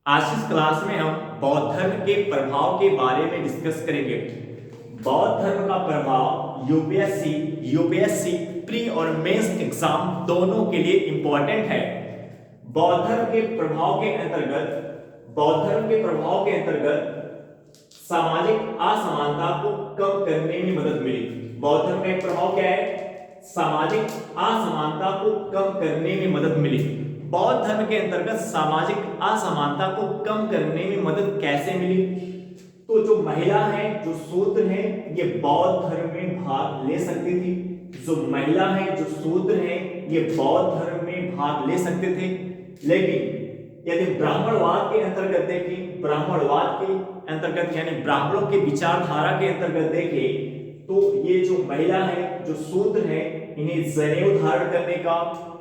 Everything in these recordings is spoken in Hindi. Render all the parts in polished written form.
आज इस क्लास में हम बौद्ध धर्म के प्रभाव के बारे में डिस्कस करेंगे। बौद्ध धर्म का प्रभाव यूपीएससी प्री और मेंस एग्जाम दोनों के लिए इंपॉर्टेंट है। बौद्ध धर्म के प्रभाव के अंतर्गत सामाजिक असमानता को कम करने में मदद मिली। बौद्ध धर्म का एक प्रभाव क्या है? सामाजिक असमानता को कम करने में मदद मिली। बौद्ध धर्म के अंतर्गत सामाजिक असमानता को कम करने में मदद कैसे मिली? तो जो महिला है, जो शूद्र है, ये बौद्ध धर्म में भाग ले सकती थी। जो महिला है, जो शूद्र है, ये बौद्ध धर्म में भाग ले सकते थे। लेकिन यदि ब्राह्मणवाद के अंतर्गत देखें, ब्राह्मणवाद के अंतर्गत यानी ब्राह्मणों के विचारधारा के अंतर्गत देखें, तो ये जो महिला है, जो शूद्र है, इन्हें जनेऊ धारण करने का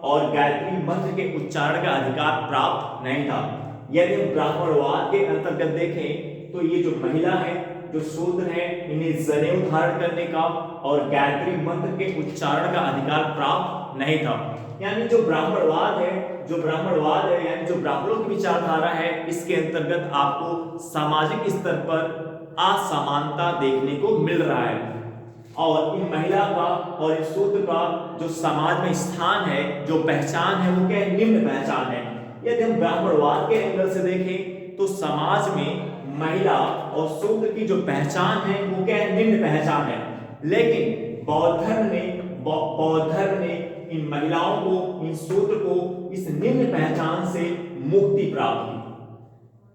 और गायत्री मंत्र के उच्चारण का अधिकार प्राप्त नहीं था। यदि हम ब्राह्मणवाद के अंतर्गत देखें, तो ये जो महिला है, जो शूद्र है, इन्हें जनेऊ धारण करने का और गायत्री मंत्र के उच्चारण का अधिकार प्राप्त नहीं था। यानी जो ब्राह्मणवाद है यानी जो ब्राह्मणों की विचारधारा है, इसके अंतर्गत आपको सामाजिक स्तर पर असमानता देखने को मिल रहा है। और इन महिला का और इस शूद्र का जो समाज में स्थान है, जो पहचान है, वो क्या है? निम्न पहचान है। यदि हम ब्राह्मणवाद के एंगल से देखें, तो समाज में महिला और शूद्र की जो पहचान है, वो क्या है? निम्न पहचान है। लेकिन बौद्ध धर्म ने इन महिलाओं को, इन शूद्र को इस निम्न पहचान से मुक्ति प्राप्त की।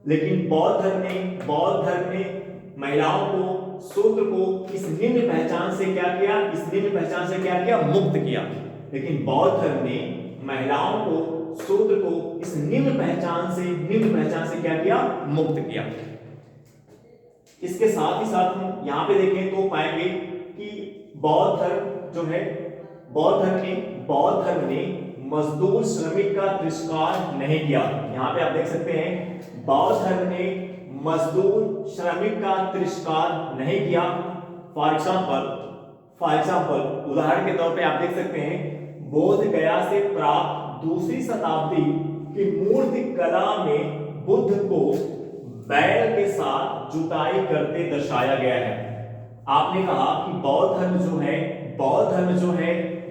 लेकिन बौद्ध धर्म ने महिलाओं को, शूद्र को इस निम्न पहचान से क्या किया? मुक्त किया। लेकिन बौद्ध धर्म ने महिलाओं को, शूद्र को इस निम्न पहचान से क्या किया? मुक्त किया। इसके साथ ही साथ हम यहाँ पे देखें तो पाएंगे कि बौद्ध धर्म ने मजदूर श्रमिक का तिरस्कार नहीं किया। यहाँ पे आप देख सकते हैं, बौद्ध धर्म ने मजदूर श्रमिक का तिरस्कार नहीं किया। फॉर एग्जाम्पल उदाहरण के तौर पे आप देख सकते हैं, बोध गया से प्राप्त दूसरी शताब्दी की मूर्ति कला में बुद्ध को बैल के साथ जुताई करते दर्शाया गया है। आपने कहा कि बौद्ध धर्म जो है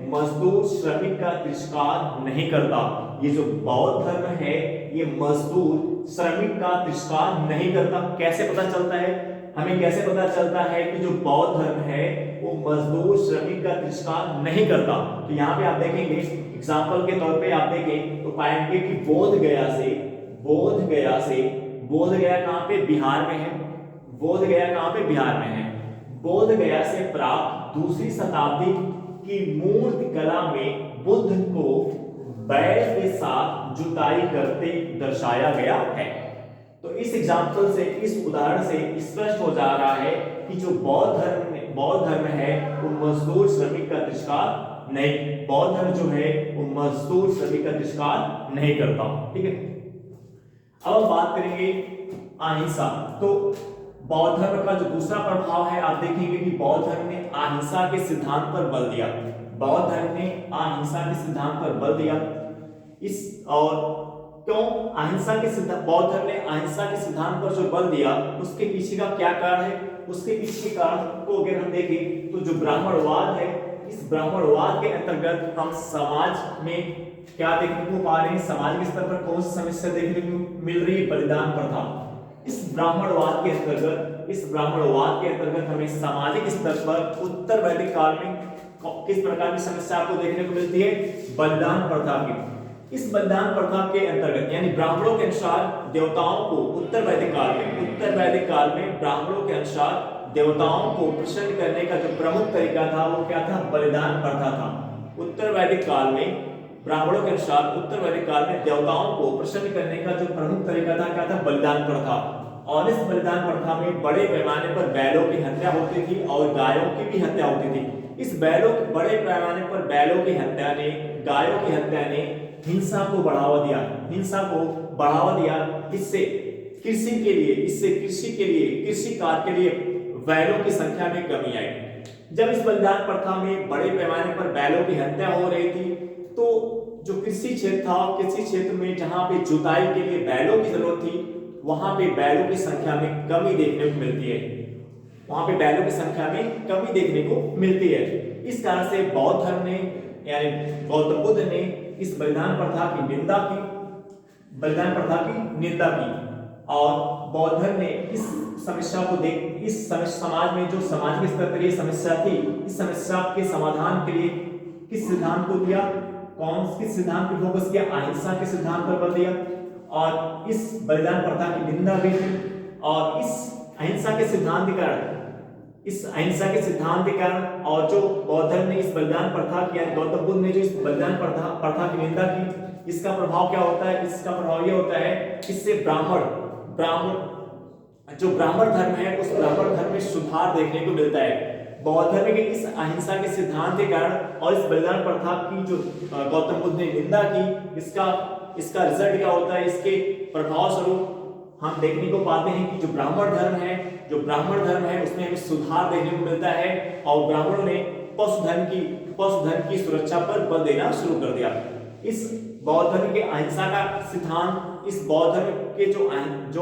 मजदूर श्रमिक का तिरस्कार नहीं करता। ये जो बौद्ध धर्म है, ये मजदूर श्रमिक का तिरस्कार नहीं करता। कैसे पता चलता है? हमें कैसे पता चलता है कि जो बौद्ध धर्म है वो मजदूर श्रमिक का तिरस्कार नहीं करता? तो यहाँ पे आप देखेंगे, एग्जाम्पल के तौर पे आप देखें तो पाएंगे कि बोध गया कहाँ पे? बिहार में है। बोध गया कहाँ पे? बिहार में है। बोध गया से प्राप्त दूसरी शताब्दी की मूर्ति कला में बुद्ध को बैल के साथ जुताई करते दर्शाया गया है। तो इस एग्जाम्पल से, इस उदाहरण से स्पष्ट हो जा रहा है कि जो बौद्ध धर्म है वो मजदूर श्रमिक का तिरस्कार नहीं, बौद्ध धर्म जो है वो मजदूर श्रमिक का तिरस्कार नहीं करता। ठीक है, अब हम बात करेंगे अहिंसा। तो बौद्ध धर्म का जो दूसरा प्रभाव है, आप देखेंगे कि बौद्ध धर्म ने अहिंसा के सिद्धांत पर बल दिया। बौद्ध धर्म ने अहिंसा के सिद्धांत पर बल दिया। क्यों बौद्ध धर्म ने अहिंसा के सिद्धांत पर जो बल दिया, उसके पीछे का क्या कारण है? उसके पीछे के कारण को अगर हम देखें तो जो ब्राह्मणवाद है, इस ब्राह्मणवाद के अंतर्गत हम समाज में क्या देखने को पा रहे हैं? समाज के स्तर पर कौन सी समस्या देखने को मिल रही है? बलिदान प्रथा। इस ब्राह्मणवाद के अंतर्गत हमें सामाजिक स्तर पर उत्तर वैदिक काल में किस प्रकार की समस्या आपको देखने को मिलती है? बलिदान प्रथा की। इस बलिदान प्रथा के अंतर्गत यानी ब्राह्मणों के अनुसार देवताओं को उत्तर वैदिक काल में ब्राह्मणों के अनुसार देवताओं को प्रसन्न करने का जो प्रमुख तरीका था, वो क्या था? बलिदान प्रथा था। उत्तर वैदिक काल में ब्राह्मणों के अनुसार देवताओं को प्रसन्न करने का जो प्रमुख तरीका था, क्या था? बलिदान प्रथा। और इस बलिदान प्रथा में बड़े पैमाने पर बैलों की हत्या होती थी और गायों की भी हत्या होती थी। इस बड़े पैमाने पर बैलों की हत्या ने, गायों की हत्या ने हिंसा को बढ़ावा दिया। इससे कृषि कार्य के लिए बैलों की संख्या में कमी आई। जब इस बलिदान प्रथा में बड़े पैमाने पर बैलों की हत्या हो रही थी, तो जो कृषि क्षेत्र में जहां पे जुताई के लिए बैलों की जरूरत थी, वहां पे बैलों की संख्या में कमी देखने को मिलती है, वहां पे बैलों की संख्या में कमी देखने को मिलती है। इस कारण से बौद्ध धर्म ने यानी गौतम बुद्ध ने इस बलिदान प्रथा की निंदा की, बलिदान प्रथा की निंदा की। और बौद्ध धर्म ने इस समस्या को देख, इस समाज में जो सामाजिक स्तर पर ये समस्या थी, इस समस्या के समाधान के लिए किस सिद्धांत को दिया, किस सिद्धांत पर फोकस किया, अहिंसा के सिद्धांत पर बल दिया और इस बलिदान प्रथा की निंदा भी की। और इस अहिंसा के सिद्धांत के कारण, इस अहिंसा के सिद्धांत के कारण और जो बौद्ध धर्म ने इस बलिदान प्रथा की, गौतम बुद्ध ने जो इस बलिदान प्रथा की निंदा की, इसका प्रभाव क्या होता है? इसका प्रभाव यह होता है, इससे जो ब्राह्मण धर्म है उस ब्राह्मण धर्म में सुधार देखने को मिलता है। बौद्ध धर्म के इस अहिंसा के सिद्धांत के कारण और इस बलिदान प्रथा की जो गौतम बुद्ध ने निंदा की, इसका रिजल्ट क्या होता है? इसके प्रभाव स्वरूप हम देखने को पाते हैं कि जो ब्राह्मण धर्म है उसमें हमें सुधार देखने को मिलता है और ब्राह्मणों ने पशु धन की सुरक्षा पर बल देना शुरू कर दिया। इस बौद्ध धर्म के अहिंसा का सिद्धांत, इस बौद्ध धर्म के जो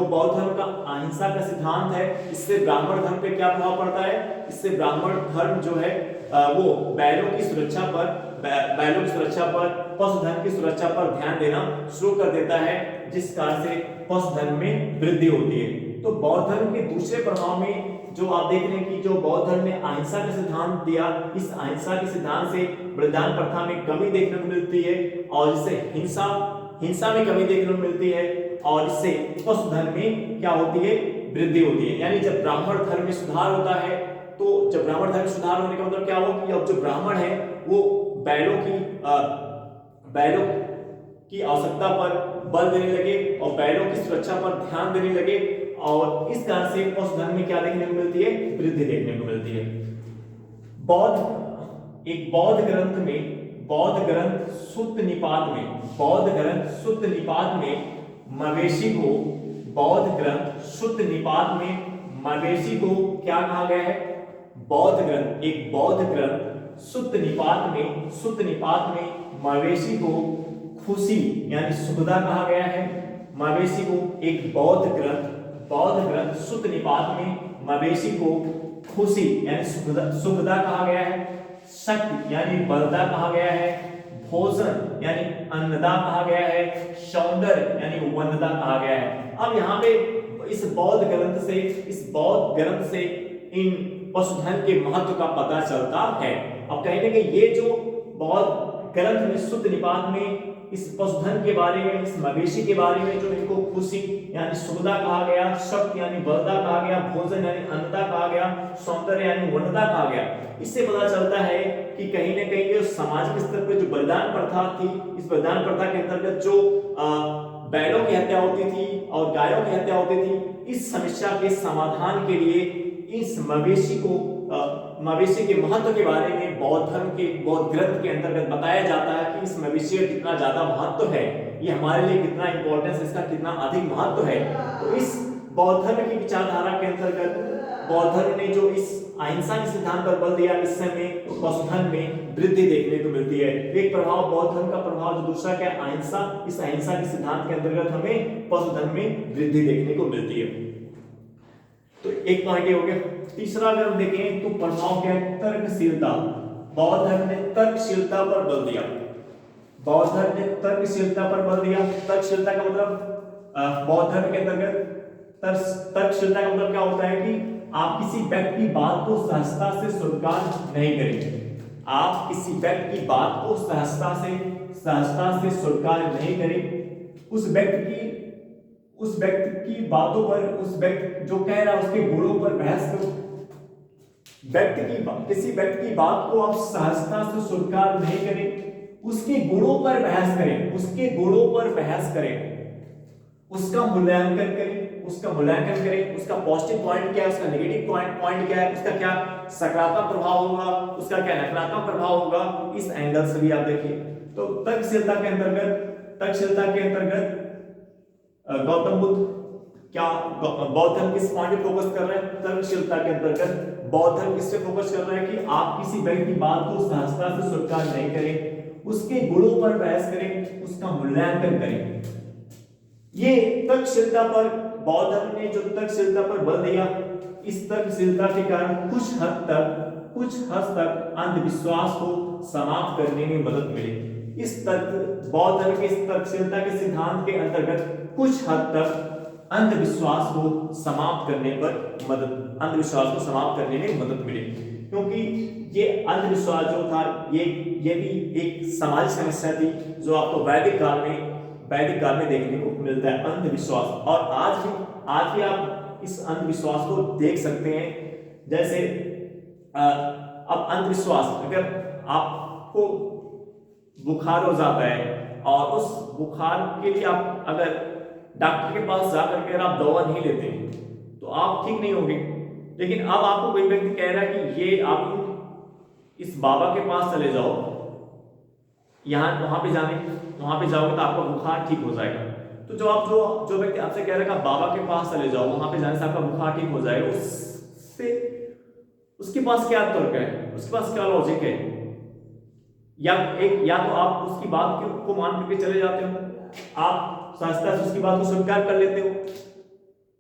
बौद्ध धर्म का अहिंसा का सिद्धांत है, इससे ब्राह्मण धर्म पे क्या प्रभाव पड़ता है? इससे ब्राह्मण धर्म जो है वो बैलों की सुरक्षा पर, पशुधन की सुरक्षा पर ध्यान देना शुरू कर देता है, जिस कारण से पशुधन में वृद्धि होती है। तो बौद्ध धर्म के दूसरे प्रभाव में जो आप देख रहे हैं कि जो बौद्ध धर्म ने अहिंसा का सिद्धांत दिया, इस अहिंसा के सिद्धांत से बलिदान प्रथा में कमी देखने को मिलती है और इससे हिंसा में कमी देखने को मिलती है और इससे पशुधन में क्या होती है? वृद्धि होती है। यानी जब ब्राह्मण धर्म में सुधार होता है, तो जब ब्राह्मण धर्म में सुधार होने का मतलब क्या हुआ कि अब जो ब्राह्मण है वो बैलों की आवश्यकता पर बल देने लगे और बैलों की सुरक्षा पर ध्यान देने लगे और इस कारण से पशुधन में क्या देखने को मिलती है? वृद्धि देखने को मिलती है। बौद्ध ग्रंथ सुत्त निपात में मवेशी को, बौद्ध ग्रंथ सुत्त निपात में मवेशी को क्या कहा गया है? बौद्ध ग्रंथ सुत्त निपात में मवेशी को खुशी यानी सुखदा कहा गया है। मवेशी को एक बौद्ध ग्रंथ सुत्त निपात में मवेशी को खुशी यानी सुखदा कहा गया है, शक्ति यानी बलदा कहा गया है, भोजन यानी अन्नदा कहा गया है, सौंदर्य यानी वंददा कहा गया है। अब यहाँ पे इस बौद्ध ग्रंथ से इन पशुधन के महत्व का पता चलता है। अब कहीं ना कहीं ये जो बौद्ध ग्रंथ में सुत्त निपात में इस पशुधन के बारे में, इस मवेशी के बारे में जो इनको खुशी यानी सुखदा कहा गया, शक्ति यानी बलदा कहा गया, भोजन यानी अन्नदा कहा गया, सौंदर्य यानी वंददा कहा गया, इससे पता चलता है कि कहीं ना कहीं सामाजिक स्तर पर जो बलिदान प्रथा थी, इस बलिदान प्रथा के अंतर्गत जो बैलों की हत्या होती थी और गायों की हत्या होती थी, इस समस्या के समाधान के लिए इस मवेशी के महत्व के बारे में बौद्ध ग्रंथ के अंतर्गत बताया जाता है कि इस मवेशी का कितना ज्यादा महत्व है, ये हमारे लिए कितना इंपॉर्टेंस, इसका कितना अधिक महत्व है। तो इस बौद्ध धर्म की विचारधारा के अंतर्गत बौद्ध धर्म ने जो इस अहिंसा के सिद्धांत पर बल दिया, इस समय पशुधन में वृद्धि देखने को मिलती है। एक प्रभाव बौद्ध धर्म का प्रभाव, जो दूसरा क्या अहिंसा, इस अहिंसा के सिद्धांत के अंतर्गत हमें पशुधन में वृद्धि देखने को मिलती है। तो एक पॉइंट ये हो गया। तीसरा अगर हम देखें तो प्रभाव क्या है? तर्कशीलता। बौद्ध धर्म ने तर्कशीलता पर बल दिया। बौद्ध धर्म ने तर्कशीलता पर बल दिया। तर्कशीलता का मतलब बौद्ध धर्म के अंतर्गत तर्कशीलता का मतलब क्या होता है कि आप किसी व्यक्ति की बात को सहजता से स्वीकार नहीं करें। आप किसी व्यक्ति की बात को सहजता से स्वीकार नहीं करें। उस व्यक्ति की बातों पर, उस व्यक्ति जो कह रहा है उसके गुणों पर बहस करो। किसी व्यक्ति की बात को आप सहजता से स्वीकार नहीं करें, उसके गुणों पर बहस करें, उसका मूल्यांकन करें, उसका पॉजिटिव पॉइंट क्या है, उसका नेगेटिव पॉइंट क्या है, उसका क्या सकारात्मक प्रभाव होगा, उसका क्या नकारात्मक प्रभाव होगा, इस एंगल से भी आप देखिए। तो तर्कशीलता के अंतर्गत गौतम बुद्ध क्या बौद्ध धर्म किस पॉइंट पे फोकस कर रहे हैं? तर्कशीलता के अंतर्गत बौद्ध धर्म किस पे फोकस कर रहा है कि आप किसी व्यक्ति की बात को सहजता से स्वीकार नहीं करें, उसके गुणों पर बहस करें, उसका मूल्यांकन करें। ये तर्कशीलता पर बौद्ध धर्म ने जो तर्कशीलता पर बल दिया, इस तर्कशीलता के कारण कुछ हद तक अंधविश्वास को समाप्त करने में मदद मिली। बौद्ध धर्म के इस तर्कशीलता के सिद्धांत के अंतर्गत कुछ हद तक अंधविश्वास को समाप्त करने में मदद मिली, क्योंकि ये अंधविश्वास जो था ये भी एक सामाजिक समस्या थी जो आपको वैदिक काल में देखने को मिलता है, अंधविश्वास। और आज भी आप इस अंधविश्वास को देख सकते हैं। जैसे अब अंधविश्वास, अगर आपको बुखार हो जाता है और उस बुखार के लिए आप अगर डॉक्टर के पास जाकर के आप दवा नहीं लेते तो आप ठीक नहीं होंगे। लेकिन अब आपको कोई व्यक्ति कह रहा है कि ये आप इस बाबा के पास चले जाओ, वहां पे जाओगे तो आपका बुखार ठीक हो जाएगा। तो जो व्यक्ति आपसे कह रहा है कि आप बाबा के पास चले जाओ, वहां पे जाने से आपका बुखार ठीक हो जाएगा, उसके पास क्या तर्क है, उसके पास क्या लॉजिक है? या तो आप उसकी बात को मान करके चले जाते हो, आप सहजता से उसकी बात को स्वीकार कर लेते हो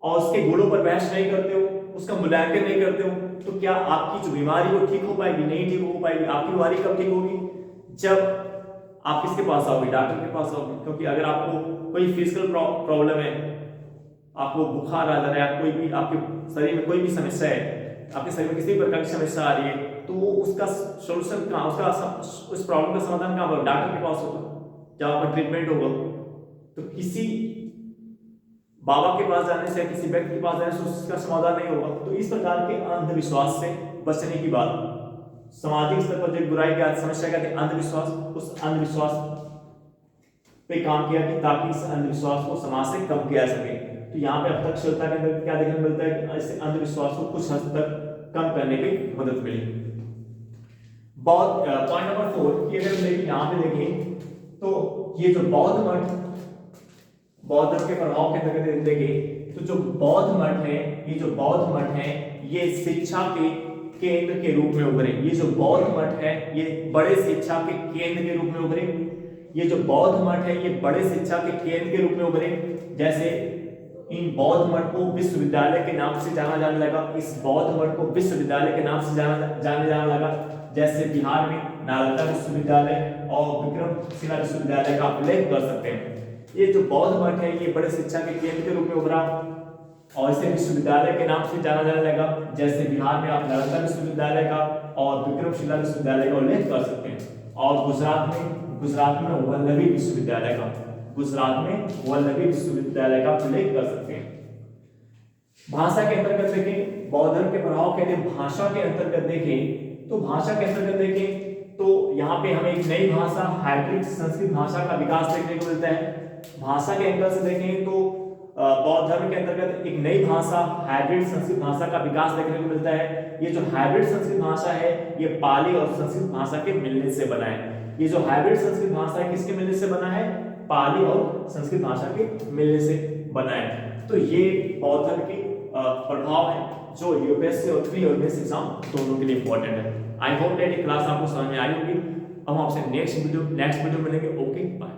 और उसके गुणों पर बहस नहीं करते हो, उसका मूल्यांकन नहीं करते हो, तो क्या आपकी जो बीमारी वो ठीक हो पाएगी? नहीं ठीक हो पाएगी। आपकी बीमारी कब ठीक होगी? जब आप किसके पास आओगे? डॉक्टर के पास आओगे। क्योंकि अगर आपको कोई फिजिकल प्रॉब्लम है, आपको बुखार आ जा रहा है, कोई भी आपके शरीर में कोई भी समस्या है, आपके शरीर में किसी प्रकार की समस्या आ रही है, तो उसका सोल्यूशन कहाँ, उस प्रॉब्लम का समाधान कहाँ होगा? डॉक्टर के पास होगा, जब आपका ट्रीटमेंट होगा। तो किसी बाबा के पास जाने से, किसी व्यक्ति के पास जाने से उसका समाधान नहीं होगा। तो इस प्रकार के अंधविश्वास से बचने की बात, सामाजिक स्तर पर जो बुराई की समस्या का अंधविश्वास, उस अंधविश्वास पे काम किया कि ताकि इस अंधविश्वास को समाज से कम किया सके। तो यहाँ पे अब तर्कशीलता के अंदर क्या देखने मिलता है कि इस अंधविश्वास को कुछ हद तक कम करने में मदद मिली। पॉइंट नंबर 4 कि अगर हम यहाँ पे देखें तो ये जो बौद्ध धर्म के प्रभाव के अंतर्गत देखें तो जो बौद्ध मठ है ये शिक्षा के केंद्र के रूप में उभरे। ये जो बौद्ध मठ है ये बड़े शिक्षा के केंद्र के रूप में उभरे। ये जो बौद्ध मठ है ये बड़े शिक्षा के केंद्र के रूप में उभरे। जैसे इन बौद्ध मठ को विश्वविद्यालय के नाम से जाना जाने लगा। इस बौद्ध मठ को विश्वविद्यालय के नाम से जाने लगा। जैसे बिहार में नालंदा विश्वविद्यालय और विक्रमशिला विश्वविद्यालय का उल्लेख कर सकते हैं। ये जो बौद्ध मठ है ये बड़े शिक्षा के केंद्र के रूप में उभरा और इसे विश्वविद्यालय के नाम से जाना जाने लगा। जैसे बिहार में आप नालंदा विश्वविद्यालय का और विक्रमशिला विश्वविद्यालय का उल्लेख कर सकते हैं। और गुजरात में वल्लभी विश्वविद्यालय का उल्लेख कर सकते हैं। भाषा के अंतर्गत देखें, बौद्ध धर्म के प्रभाव कहते हैं। भाषा के अंतर्गत देखें तो यहाँ पे हमें एक नई भाषा, हाइब्रिड संस्कृत भाषा का विकास देखने को मिलता है। भाषा के एंगल से देखें तो बौद्ध धर्म के अंतर्गत एक नई भाषा, हाइब्रिड संस्कृत भाषा का विकास देखने को मिलता है। ये जो हाइब्रिड संस्कृत भाषा है ये पाली और संस्कृत भाषा के मिलने से बना है। ये जो हाइब्रिड संस्कृत भाषा है किसके मिलने से बना है? पाली और संस्कृत भाषा के मिलने से बना है। तो ये बौद्ध धर्म के प्रभाव है जो यूपीएससी और प्री यूपीएससी एग्जाम दोनों के लिए इंपॉर्टेंट है। आई होप दैट ये क्लास आपको समझ में आई होगी। अब हम आपसे नेक्स्ट वीडियो मिलेंगे। Okay bye.